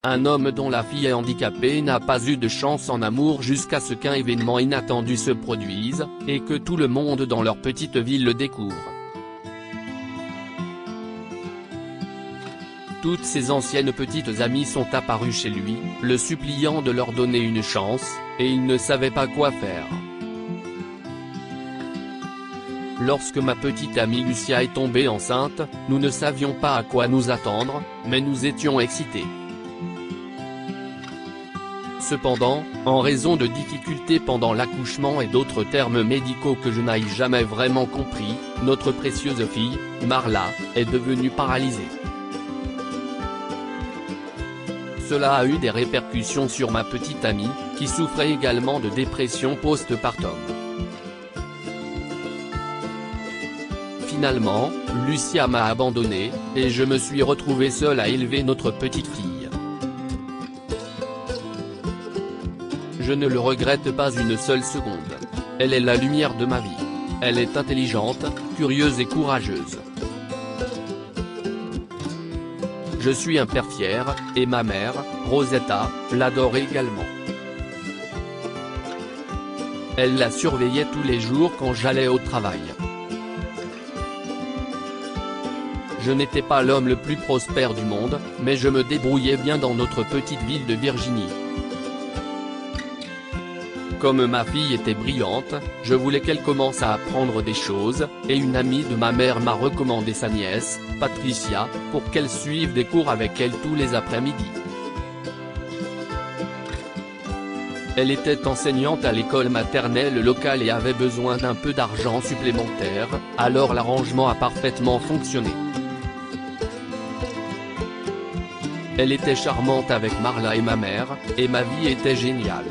Un homme dont la fille est handicapée n'a pas eu de chance en amour jusqu'à ce qu'un événement inattendu se produise, et que tout le monde dans leur petite ville le découvre. Toutes ses anciennes petites amies sont apparues chez lui, le suppliant de leur donner une chance, et il ne savait pas quoi faire. Lorsque ma petite amie Lucia est tombée enceinte, nous ne savions pas à quoi nous attendre, mais nous étions excités. Cependant, en raison de difficultés pendant l'accouchement et d'autres termes médicaux que je n'ai jamais vraiment compris, notre précieuse fille, Marla, est devenue paralysée. Cela a eu des répercussions sur ma petite amie, qui souffrait également de dépression post-partum. Finalement, Lucia m'a abandonné, et je me suis retrouvé seul à élever notre petite fille. Je ne le regrette pas une seule seconde. Elle est la lumière de ma vie. Elle est intelligente, curieuse et courageuse. Je suis un père fier, et ma mère, Rosetta, l'adore également. Elle la surveillait tous les jours quand j'allais au travail. Je n'étais pas l'homme le plus prospère du monde, mais je me débrouillais bien dans notre petite ville de Virginie. Comme ma fille était brillante, je voulais qu'elle commence à apprendre des choses, et une amie de ma mère m'a recommandé sa nièce, Patricia, pour qu'elle suive des cours avec elle tous les après-midi. Elle était enseignante à l'école maternelle locale et avait besoin d'un peu d'argent supplémentaire, alors l'arrangement a parfaitement fonctionné. Elle était charmante avec Marla et ma mère, et ma vie était géniale.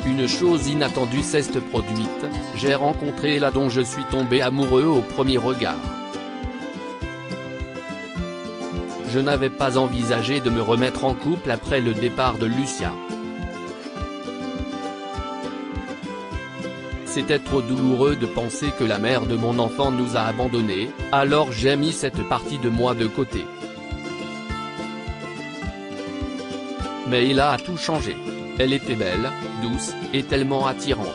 Une chose inattendue s'est produite, j'ai rencontré la dont je suis tombé amoureux au premier regard. Je n'avais pas envisagé de me remettre en couple après le départ de Lucia. C'était trop douloureux de penser que la mère de mon enfant nous a abandonnés, alors j'ai mis cette partie de moi de côté. Mais il a tout changé. Elle était belle, douce, et tellement attirante.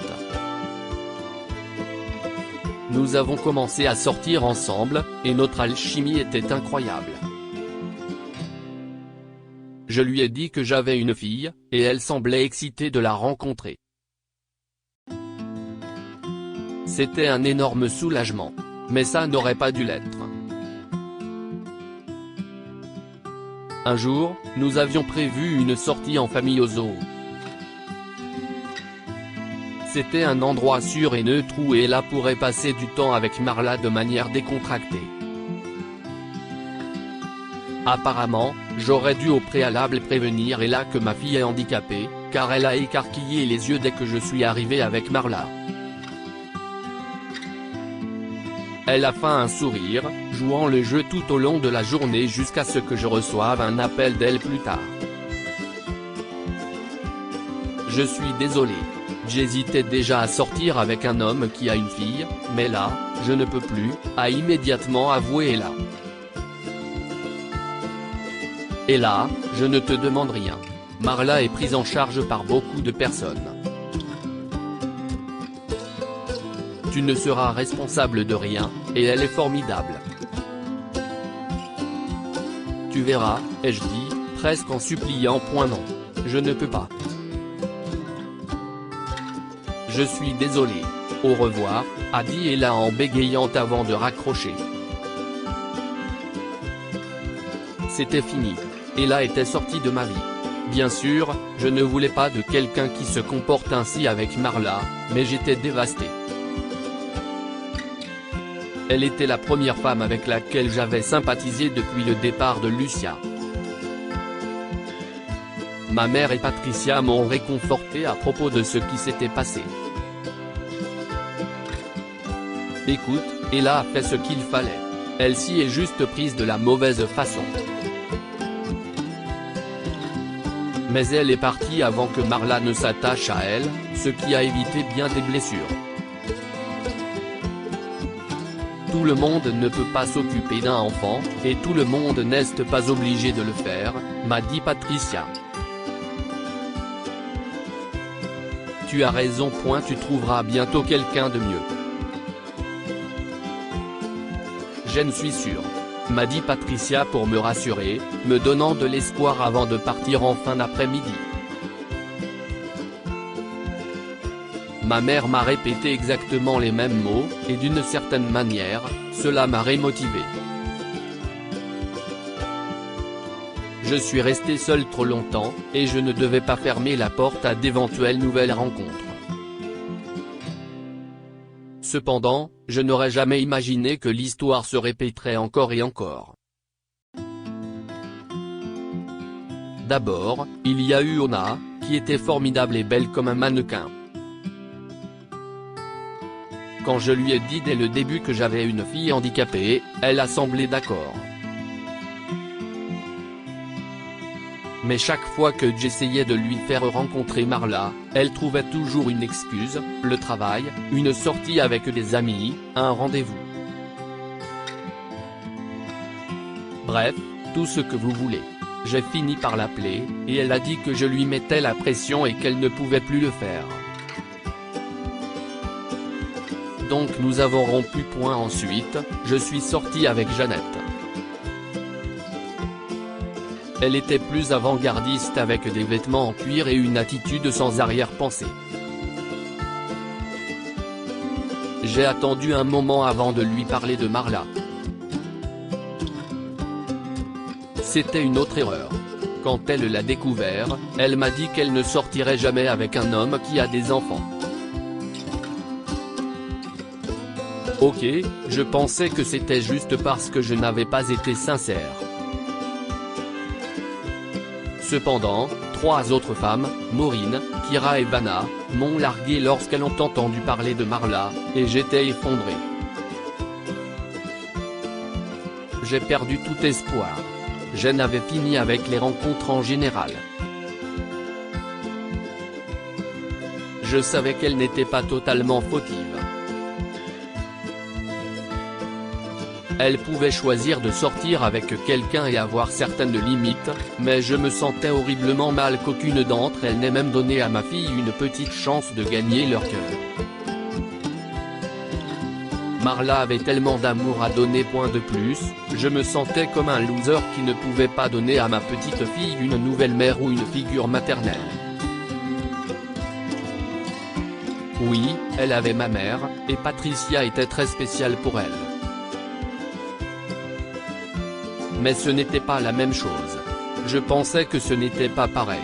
Nous avons commencé à sortir ensemble, et notre alchimie était incroyable. Je lui ai dit que j'avais une fille, et elle semblait excitée de la rencontrer. C'était un énorme soulagement. Mais ça n'aurait pas dû l'être. Un jour, nous avions prévu une sortie en famille au zoo. C'était un endroit sûr et neutre où Ella pourrait passer du temps avec Marla de manière décontractée. Apparemment, j'aurais dû au préalable prévenir Ella que ma fille est handicapée, car elle a écarquillé les yeux dès que je suis arrivé avec Marla. Elle a fait un sourire, jouant le jeu tout au long de la journée jusqu'à ce que je reçoive un appel d'elle plus tard. Je suis désolé. J'hésitais déjà à sortir avec un homme qui a une fille, mais là, je ne peux plus, a immédiatement avoué Ella. Ella, je ne te demande rien. Marla est prise en charge par beaucoup de personnes. Tu ne seras responsable de rien, et elle est formidable. Tu verras, ai-je dit, presque en suppliant. Non. Je ne peux pas. Je suis désolé. Au revoir, a dit Ella en bégayant avant de raccrocher. C'était fini. Ella était sortie de ma vie. Bien sûr, je ne voulais pas de quelqu'un qui se comporte ainsi avec Marla, mais j'étais dévasté. Elle était la première femme avec laquelle j'avais sympathisé depuis le départ de Lucia. Ma mère et Patricia m'ont réconforté à propos de ce qui s'était passé. Écoute, Ella a fait ce qu'il fallait. Elle s'y est juste prise de la mauvaise façon. Mais elle est partie avant que Marla ne s'attache à elle, ce qui a évité bien des blessures. Tout le monde ne peut pas s'occuper d'un enfant, et tout le monde n'est pas obligé de le faire, m'a dit Patricia. Tu as raison. Tu trouveras bientôt quelqu'un de mieux. J'en suis sûr, m'a dit Patricia pour me rassurer, me donnant de l'espoir avant de partir en fin d'après-midi. Ma mère m'a répété exactement les mêmes mots, et d'une certaine manière, cela m'a rémotivé. Je suis resté seul trop longtemps, et je ne devais pas fermer la porte à d'éventuelles nouvelles rencontres. Cependant, je n'aurais jamais imaginé que l'histoire se répéterait encore et encore. D'abord, il y a eu Ona, qui était formidable et belle comme un mannequin. Quand je lui ai dit dès le début que j'avais une fille handicapée, elle a semblé d'accord. Mais chaque fois que j'essayais de lui faire rencontrer Marla, elle trouvait toujours une excuse, le travail, une sortie avec des amis, un rendez-vous. Bref, tout ce que vous voulez. J'ai fini par l'appeler, et elle a dit que je lui mettais la pression et qu'elle ne pouvait plus le faire. Donc nous avons rompu. Ensuite, je suis sorti avec Jeannette. Elle était plus avant-gardiste avec des vêtements en cuir et une attitude sans arrière-pensée. J'ai attendu un moment avant de lui parler de Marla. C'était une autre erreur. Quand elle l'a découvert, elle m'a dit qu'elle ne sortirait jamais avec un homme qui a des enfants. Ok, je pensais que c'était juste parce que je n'avais pas été sincère. Cependant, 3 autres femmes, Maureen, Kira et Vanna, m'ont largué lorsqu'elles ont entendu parler de Marla, et j'étais effondré. J'ai perdu tout espoir. Je n'avais fini avec les rencontres en général. Je savais qu'elle n'était pas totalement fautive. Elle pouvait choisir de sortir avec quelqu'un et avoir certaines limites, mais je me sentais horriblement mal qu'aucune d'entre elles n'ait même donné à ma fille une petite chance de gagner leur cœur. Marla avait tellement d'amour à donner. De plus, je me sentais comme un loser qui ne pouvait pas donner à ma petite fille une nouvelle mère ou une figure maternelle. Oui, elle avait ma mère, et Patricia était très spéciale pour elle. Mais ce n'était pas la même chose. Je pensais que ce n'était pas pareil.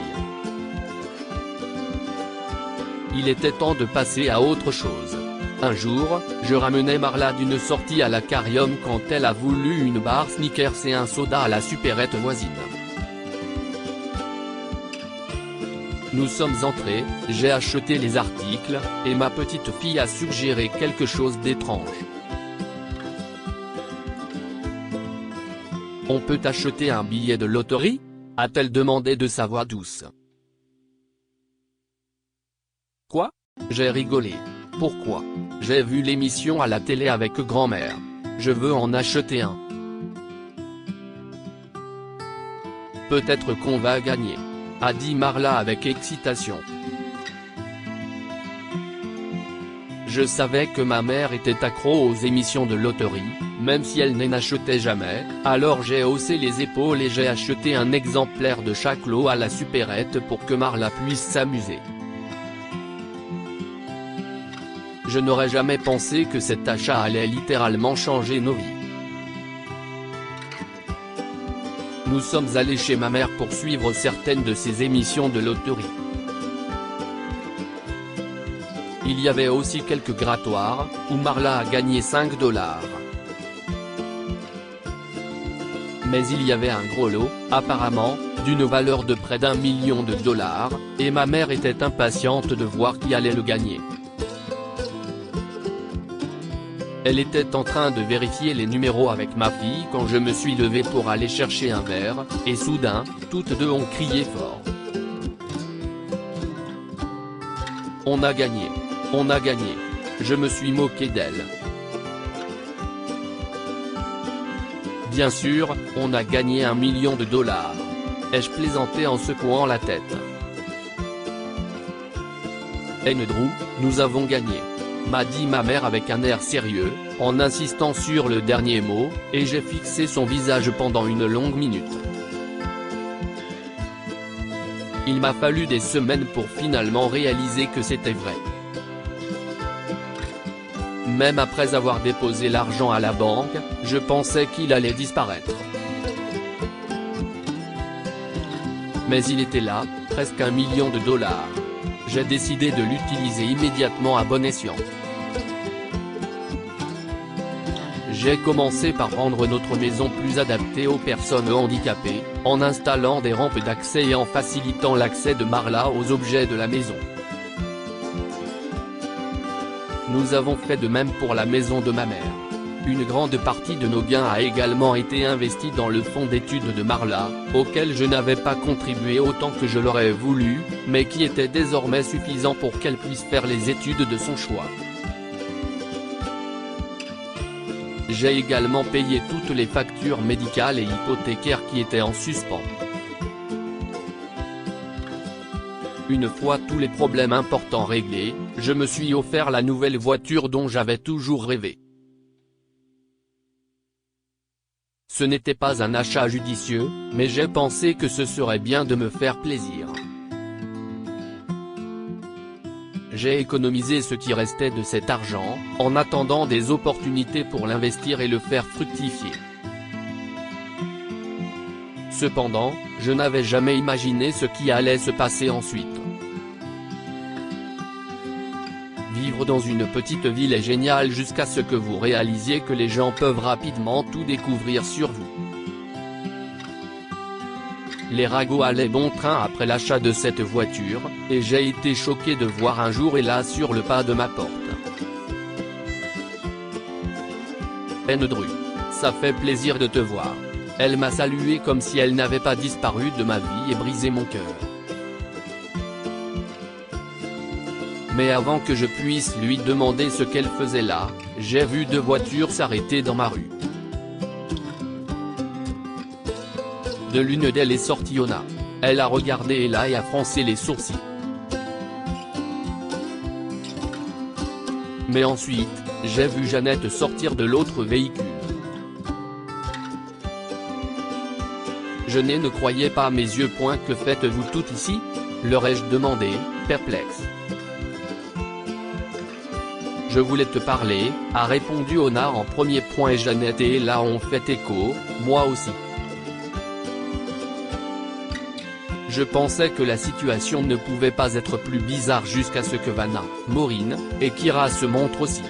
Il était temps de passer à autre chose. Un jour, je ramenais Marla d'une sortie à l'aquarium quand elle a voulu une barre Snickers et un soda à la supérette voisine. Nous sommes entrés, j'ai acheté les articles, et ma petite fille a suggéré quelque chose d'étrange. On peut acheter un billet de loterie ? A-t-elle demandé de sa voix douce. Quoi ? J'ai rigolé. Pourquoi ? J'ai vu l'émission à la télé avec grand-mère. Je veux en acheter un. Peut-être qu'on va gagner, a dit Marla avec excitation. Je savais que ma mère était accro aux émissions de loterie, même si elle n'en achetait jamais, alors j'ai haussé les épaules et j'ai acheté un exemplaire de chaque lot à la supérette pour que Marla puisse s'amuser. Je n'aurais jamais pensé que cet achat allait littéralement changer nos vies. Nous sommes allés chez ma mère pour suivre certaines de ses émissions de loterie. Il y avait aussi quelques grattoirs, où Marla a gagné 5 $. Mais il y avait un gros lot, apparemment, d'une valeur de près d'1 million de $, et ma mère était impatiente de voir qui allait le gagner. Elle était en train de vérifier les numéros avec ma fille quand je me suis levé pour aller chercher un verre, et soudain, toutes deux ont crié fort. On a gagné. On a gagné. Je me suis moqué d'elle. Bien sûr, on a gagné 1 million de dollars. Ai-je plaisanté en secouant la tête. Andrew, nous avons gagné, m'a dit ma mère avec un air sérieux, en insistant sur le dernier mot, et j'ai fixé son visage pendant une longue minute. Il m'a fallu des semaines pour finalement réaliser que c'était vrai. Même après avoir déposé l'argent à la banque, je pensais qu'il allait disparaître. Mais il était là, presque 1 million de dollars. J'ai décidé de l'utiliser immédiatement à bon escient. J'ai commencé par rendre notre maison plus adaptée aux personnes handicapées, en installant des rampes d'accès et en facilitant l'accès de Marla aux objets de la maison. Nous avons fait de même pour la maison de ma mère. Une grande partie de nos gains a également été investie dans le fonds d'études de Marla, auquel je n'avais pas contribué autant que je l'aurais voulu, mais qui était désormais suffisant pour qu'elle puisse faire les études de son choix. J'ai également payé toutes les factures médicales et hypothécaires qui étaient en suspens. Une fois tous les problèmes importants réglés, je me suis offert la nouvelle voiture dont j'avais toujours rêvé. Ce n'était pas un achat judicieux, mais j'ai pensé que ce serait bien de me faire plaisir. J'ai économisé ce qui restait de cet argent, en attendant des opportunités pour l'investir et le faire fructifier. Cependant, je n'avais jamais imaginé ce qui allait se passer ensuite. Vivre dans une petite ville est génial jusqu'à ce que vous réalisiez que les gens peuvent rapidement tout découvrir sur vous. Les ragots allaient bon train après l'achat de cette voiture, et j'ai été choqué de voir un jour Ella sur le pas de ma porte. Andrew, ça fait plaisir de te voir. Elle m'a salué comme si elle n'avait pas disparu de ma vie et brisé mon cœur. Mais avant que je puisse lui demander ce qu'elle faisait là, j'ai vu 2 voitures s'arrêter dans ma rue. De l'une d'elles est sortie Ona. Elle a regardé Ella et a froncé les sourcils. Mais ensuite, j'ai vu Jeannette sortir de l'autre véhicule. Je ne croyais pas à mes yeux. Que faites-vous toutes ici? leur ai-je demandé, perplexe. Je voulais te parler, a répondu Ona en premier. Et Jeannette et Ella ont fait écho, moi aussi. Je pensais que la situation ne pouvait pas être plus bizarre jusqu'à ce que Vanna, Maureen, et Kira se montrent aussi.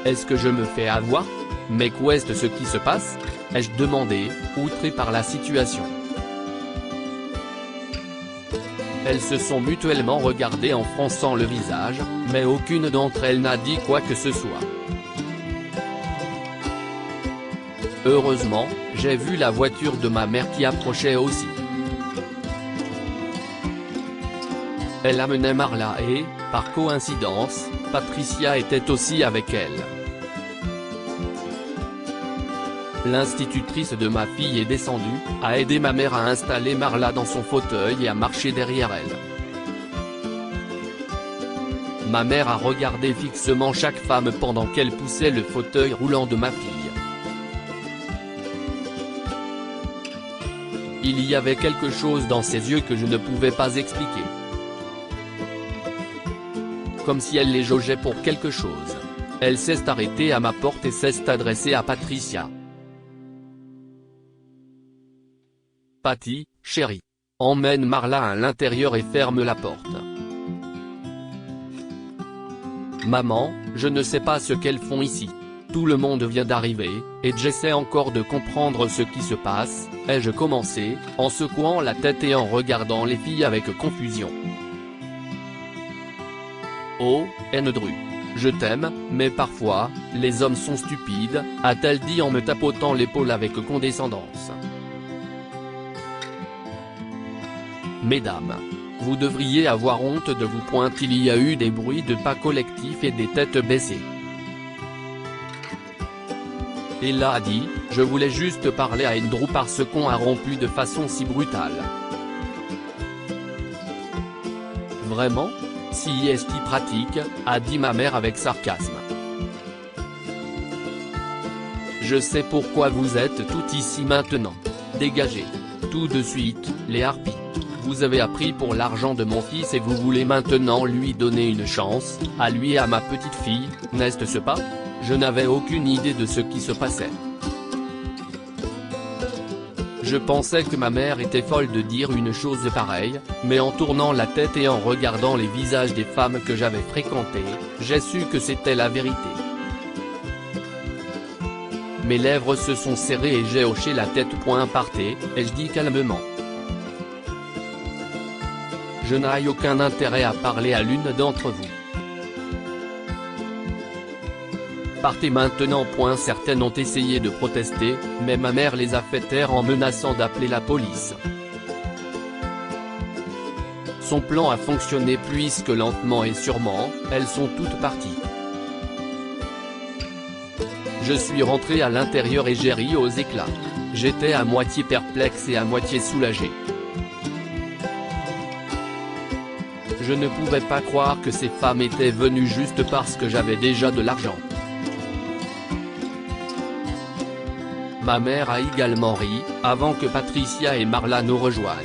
Est-ce que je me fais avoir? Mais qu'est-ce ce qui se passe? Ai-je demandé, outré par la situation. Elles se sont mutuellement regardées en fronçant le visage, mais aucune d'entre elles n'a dit quoi que ce soit. Heureusement, j'ai vu la voiture de ma mère qui approchait aussi. Elle amenait Marla et, par coïncidence, Patricia était aussi avec elle. L'institutrice de ma fille est descendue, a aidé ma mère à installer Marla dans son fauteuil et à marcher derrière elle. Ma mère a regardé fixement chaque femme pendant qu'elle poussait le fauteuil roulant de ma fille. Il y avait quelque chose dans ses yeux que je ne pouvais pas expliquer. Comme si elle les jaugeait pour quelque chose. Elle s'est arrêtée à ma porte et s'est adressée à Patricia. Patty, chérie. Emmène Marla à l'intérieur et ferme la porte. Maman, je ne sais pas ce qu'elles font ici. Tout le monde vient d'arriver, et j'essaie encore de comprendre ce qui se passe, ai-je commencé, en secouant la tête et en regardant les filles avec confusion. Oh, Andrew. Je t'aime, mais parfois, les hommes sont stupides, a-t-elle dit en me tapotant l'épaule avec condescendance. Mesdames, vous devriez avoir honte de vous. Il y a eu des bruits de pas collectifs et des têtes baissées. Ella a dit « Je voulais juste parler à Andrew parce qu'on a rompu de façon si brutale. » Vraiment? Si est-ce pratique, a dit ma mère avec sarcasme. Je sais pourquoi vous êtes toutes ici maintenant. Dégagez. Tout de suite, les harpies. Vous avez appris pour l'argent de mon fils et vous voulez maintenant lui donner une chance, à lui et à ma petite fille, n'est-ce pas? Je n'avais aucune idée de ce qui se passait. Je pensais que ma mère était folle de dire une chose pareille, mais en tournant la tête et en regardant les visages des femmes que j'avais fréquentées, j'ai su que c'était la vérité. Mes lèvres se sont serrées et j'ai hoché la tête point par terre, et je dis calmement. Je n'ai aucun intérêt à parler à l'une d'entre vous. Partez maintenant. Certaines ont essayé de protester, mais ma mère les a fait taire en menaçant d'appeler la police. Son plan a fonctionné puisque lentement et sûrement, elles sont toutes parties. Je suis rentré à l'intérieur et j'ai ri aux éclats. J'étais à moitié perplexe et à moitié soulagé. Je ne pouvais pas croire que ces femmes étaient venues juste parce que j'avais déjà de l'argent. Ma mère a également ri, avant que Patricia et Marla nous rejoignent.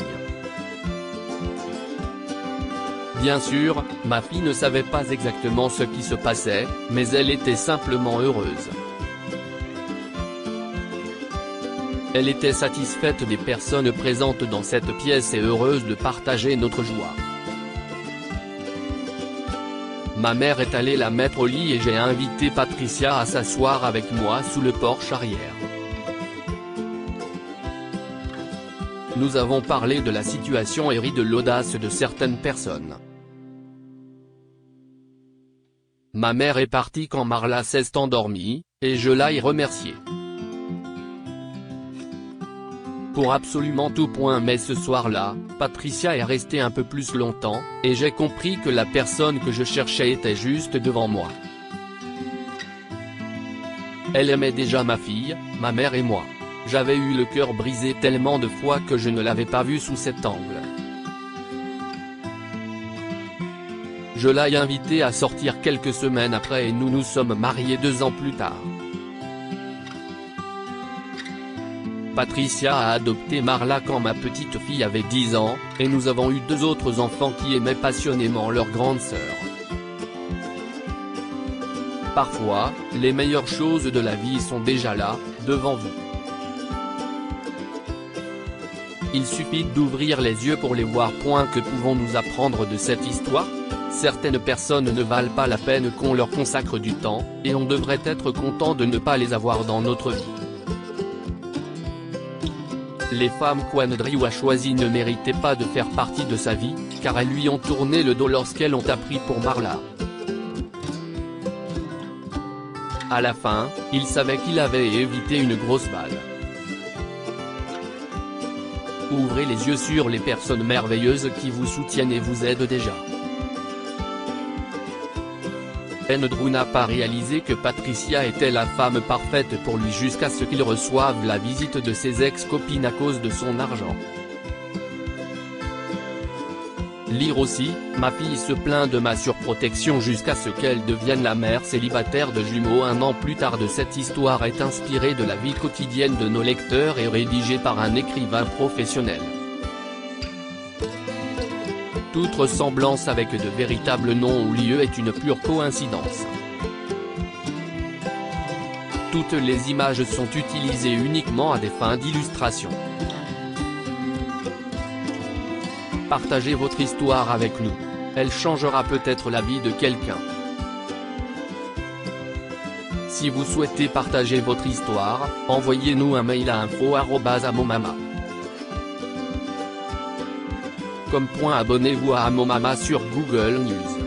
Bien sûr, ma fille ne savait pas exactement ce qui se passait, mais elle était simplement heureuse. Elle était satisfaite des personnes présentes dans cette pièce et heureuse de partager notre joie. Ma mère est allée la mettre au lit et j'ai invité Patricia à s'asseoir avec moi sous le porche arrière. Nous avons parlé de la situation et ri de l'audace de certaines personnes. Ma mère est partie quand Marla s'est endormie, et je l'ai remerciée. Pour absolument tout point, mais ce soir-là, Patricia est restée un peu plus longtemps, et j'ai compris que la personne que je cherchais était juste devant moi. Elle aimait déjà ma fille, ma mère et moi. J'avais eu le cœur brisé tellement de fois que je ne l'avais pas vue sous cet angle. Je l'ai invitée à sortir quelques semaines après et nous nous sommes mariés 2 ans plus tard. Patricia a adopté Marla quand ma petite fille avait 10 ans, et nous avons eu 2 autres enfants qui aimaient passionnément leur grande sœur. Parfois, les meilleures choses de la vie sont déjà là, devant vous. Il suffit d'ouvrir les yeux pour les voir. Que pouvons-nous apprendre de cette histoire? Certaines personnes ne valent pas la peine qu'on leur consacre du temps, et on devrait être content de ne pas les avoir dans notre vie. Les femmes qu'Andrew a choisies ne méritaient pas de faire partie de sa vie, car elles lui ont tourné le dos lorsqu'elles ont appris pour Marla. À la fin, il savait qu'il avait évité une grosse balle. Ouvrez les yeux sur les personnes merveilleuses qui vous soutiennent et vous aident déjà. Andrew n'a pas réalisé que Patricia était la femme parfaite pour lui jusqu'à ce qu'il reçoive la visite de ses ex-copines à cause de son argent. Lire aussi, ma fille se plaint de ma surprotection jusqu'à ce qu'elle devienne la mère célibataire de jumeaux 1 an plus tard. Cette histoire est inspirée de la vie quotidienne de nos lecteurs et rédigée par un écrivain professionnel. Toute ressemblance avec de véritables noms ou lieux est une pure coïncidence. Toutes les images sont utilisées uniquement à des fins d'illustration. Partagez votre histoire avec nous. Elle changera peut-être la vie de quelqu'un. Si vous souhaitez partager votre histoire, envoyez-nous un mail à info@amomama. Abonnez-vous à Amomama sur Google News.